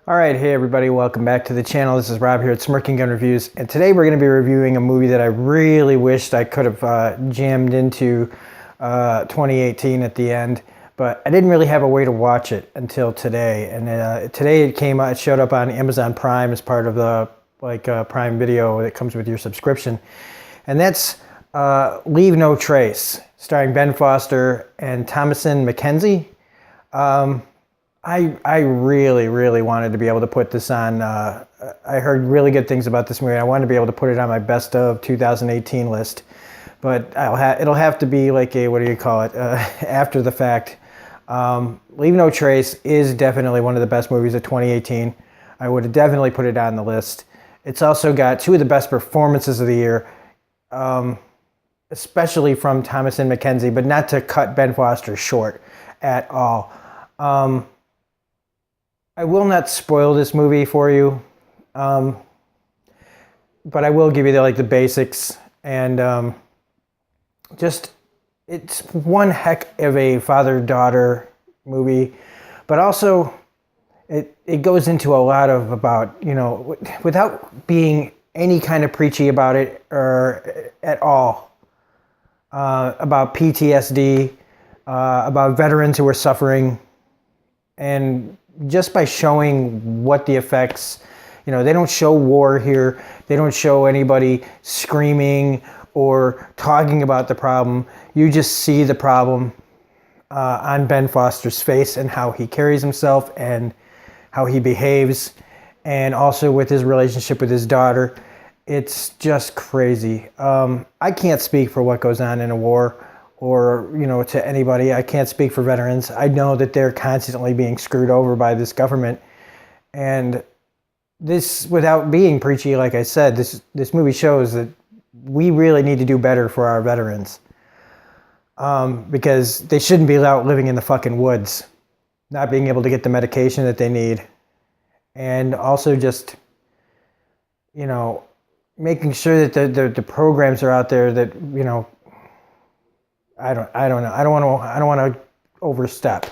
All right, hey everybody, welcome back to the channel. This is Rob here at Smirking Gun Reviews, and today we're going to be reviewing a movie that I really wished I could have jammed into 2018 at the end, but I didn't really have a way to watch it until today. And today it showed up on Amazon Prime as part of the Prime Video that comes with your subscription, and that's Leave No Trace, starring Ben Foster and Thomasin McKenzie. I really wanted to be able to put this on. I heard really good things about this movie. I wanted to be able to put it on my best of 2018 list, but it'll have to be like a, what do you call it, after the fact. Leave No Trace is definitely one of the best movies of 2018. I would have definitely put it on the list. It's also got two of the best performances of the year, especially from Thomasin McKenzie, but not to cut Ben Foster short at all. I will not spoil this movie for you, but I will give you the basics, and just it's one heck of a father-daughter movie, but also it goes into a lot of about, without being any kind of preachy about it or at all, about PTSD, about veterans who are suffering, and just by showing what the effects, they don't show war here. They don't show anybody screaming or talking about the problem. You just see the problem on Ben Foster's face and how he carries himself and how he behaves, and also with his relationship with his daughter. It's just crazy. I can't speak for what goes on in a war, or, to anybody. I can't speak for veterans. I know that they're constantly being screwed over by this government. And this, without being preachy, like I said, this movie shows that we really need to do better for our veterans. Because they shouldn't be out living in the fucking woods, not being able to get the medication that they need. And also just, making sure that the programs are out there that, I don't know. I don't want to overstep.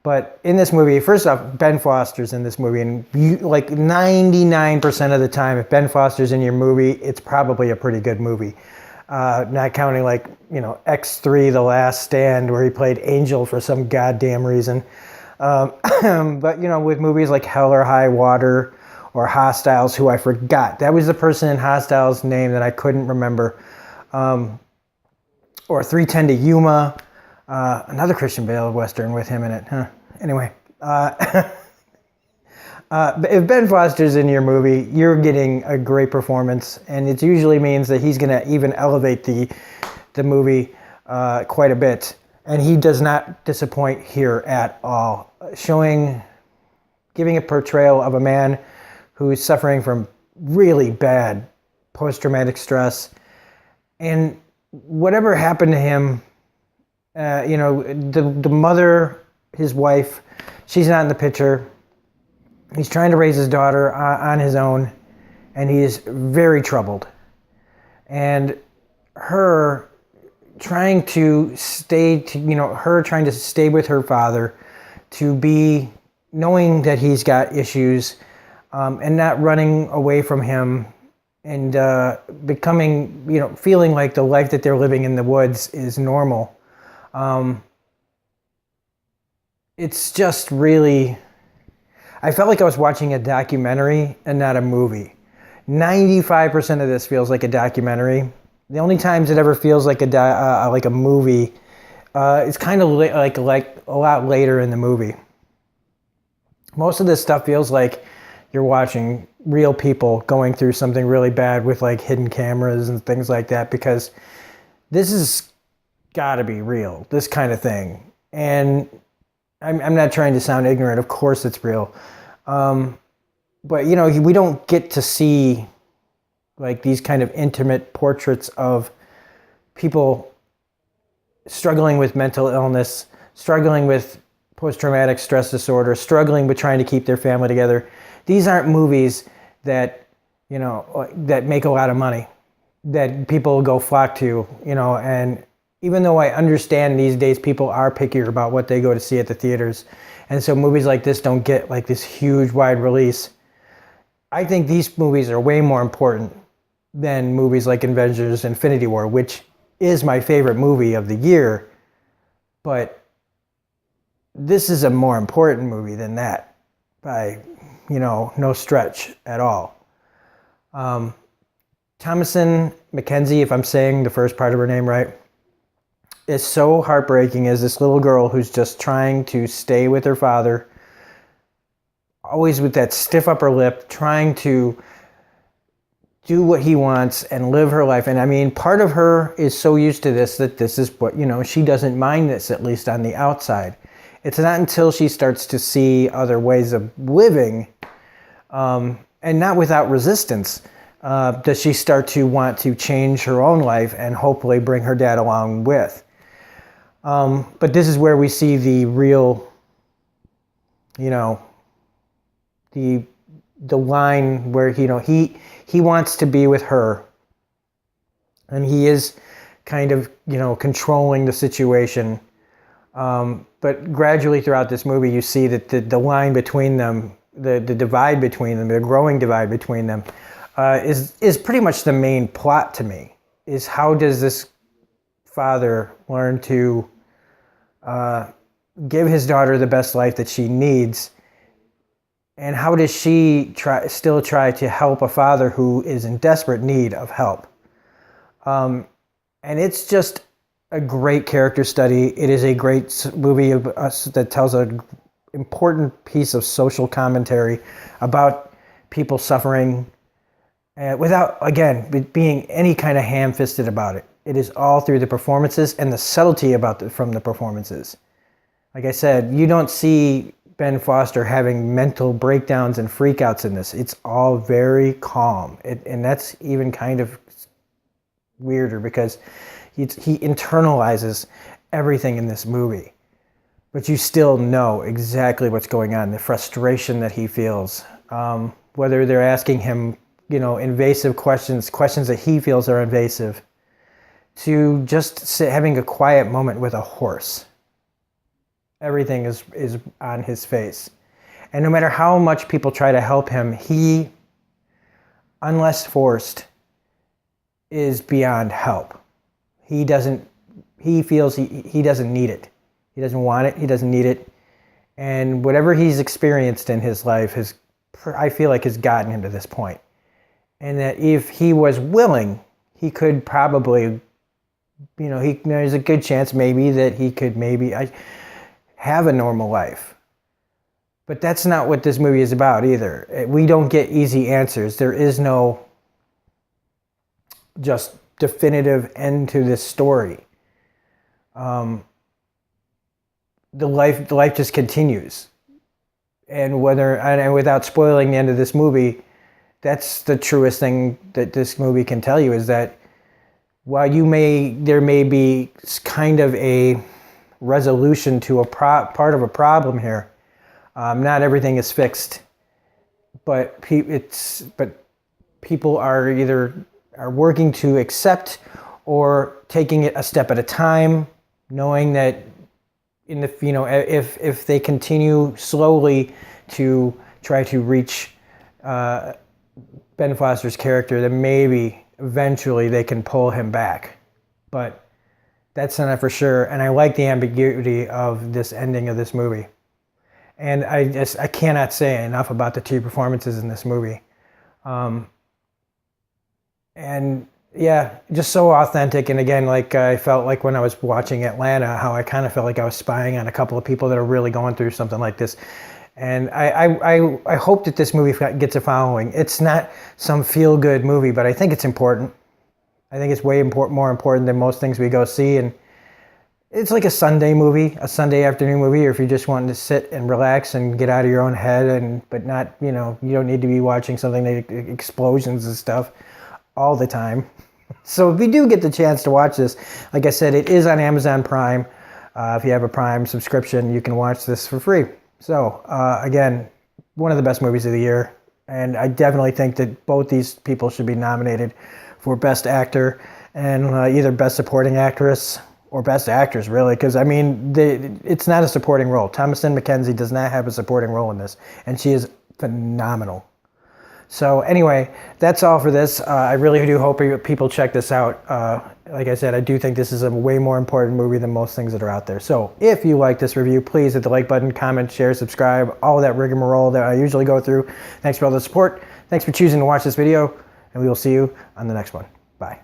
But in this movie, first off, Ben Foster's in this movie, and 99% of the time, if Ben Foster's in your movie, it's probably a pretty good movie. Not counting X3: The Last Stand, where he played Angel for some goddamn reason. But with movies like Hell or High Water or Hostiles, who I forgot. That was the person in Hostiles' name that I couldn't remember. Or 3:10 to Yuma, another Christian Bale Western with him in it. Anyway, if Ben Foster's in your movie, you're getting a great performance, and it usually means that he's going to even elevate the movie quite a bit. And he does not disappoint here at all, giving a portrayal of a man who is suffering from really bad post-traumatic stress, and whatever happened to him, the mother, his wife, she's not in the picture. He's trying to raise his daughter on his own, and he is very troubled. And her trying to stay with her father, to be knowing that he's got issues, and not running away from him, and becoming, feeling like the life that they're living in the woods is normal. It's just really, I felt like I was watching a documentary and not a movie. 95% of this feels like a documentary. The only times it ever feels like a movie, it's kind of like a lot later in the movie. Most of this stuff feels like you're watching real people going through something really bad with hidden cameras and things like that, because this has got to be real, this kind of thing. And I'm not trying to sound ignorant. Of course it's real. But, we don't get to see these kind of intimate portraits of people struggling with mental illness, struggling with post-traumatic stress disorder, struggling with trying to keep their family together. These aren't movies that, that make a lot of money, that people go flock to, and even though I understand these days people are pickier about what they go to see at the theaters, And so movies like this don't get like this huge wide release. I think these movies are way more important than movies like Avengers Infinity War, which is my favorite movie of the year. But this is a more important movie than that by, no stretch at all. Thomasin McKenzie, if I'm saying the first part of her name right, is so heartbreaking as this little girl who's just trying to stay with her father, always with that stiff upper lip, trying to do what he wants and live her life. And I mean, part of her is so used to this that this is what, she doesn't mind this, at least on the outside. It's not until she starts to see other ways of living, and not without resistance, does she start to want to change her own life and hopefully bring her dad along with. But this is where we see the real, the line where, he wants to be with her. And he is kind of, controlling the situation. But gradually throughout this movie, you see that the line between them, the divide between them, the growing divide between them, is pretty much the main plot to me. Is how does this father learn to give his daughter the best life that she needs, and how does she still try to help a father who is in desperate need of help? And it's just a great character study. It is a great movie of us that tells an important piece of social commentary about people suffering, without, again, being any kind of ham-fisted about it. It is all through the performances and the subtlety from the performances. Like I said, you don't see Ben Foster having mental breakdowns and freakouts in this. It's all very calm. And that's even kind of weirder because he internalizes everything in this movie. But you still know exactly what's going on, the frustration that he feels. Whether they're asking him, invasive questions that he feels are invasive, to just having a quiet moment with a horse. Everything is on his face. And no matter how much people try to help him, he, unless forced, is beyond help. He feels he doesn't need it. He doesn't want it. He doesn't need it. And whatever he's experienced in his life I feel like has gotten him to this point. And that if he was willing, he could probably, there's a good chance maybe that he could have a normal life. But that's not what this movie is about either. We don't get easy answers. There is no just definitive end to this story. The life just continues. And without spoiling the end of this movie, that's the truest thing that this movie can tell you, is that while there may be kind of a resolution to a part of a problem here, not everything is fixed, but people are either working to accept or taking it a step at a time, knowing that if they continue slowly to try to reach Ben Foster's character, then maybe eventually they can pull him back. But that's not for sure. And I like the ambiguity of this ending of this movie. And I cannot say enough about the two performances in this movie. And yeah, just so authentic. And again, like I felt like when I was watching Atlanta, how I kind of felt like I was spying on a couple of people that are really going through something like this. And I hope that this movie gets a following. It's not some feel-good movie, but I think it's important. I think it's way more important than most things we go see. And it's like a Sunday movie, a Sunday afternoon movie, or if you just want to sit and relax and get out of your own head, but not, you don't need to be watching something like explosions and stuff all the time. So if you do get the chance to watch this, like I said, it is on Amazon Prime. If you have a Prime subscription, you can watch this for free. So again, one of the best movies of the year. And I definitely think that both these people should be nominated for Best Actor and either Best Supporting Actress or Best Actress, really, because I mean, it's not a supporting role. Thomasin McKenzie does not have a supporting role in this, and she is phenomenal. So anyway, that's all for this. I really do hope people check this out. Like I said, I do think this is a way more important movie than most things that are out there. So if you like this review, please hit the like button, comment, share, subscribe, all of that rigmarole that I usually go through. Thanks for all the support. Thanks for choosing to watch this video, and we will see you on the next one. Bye.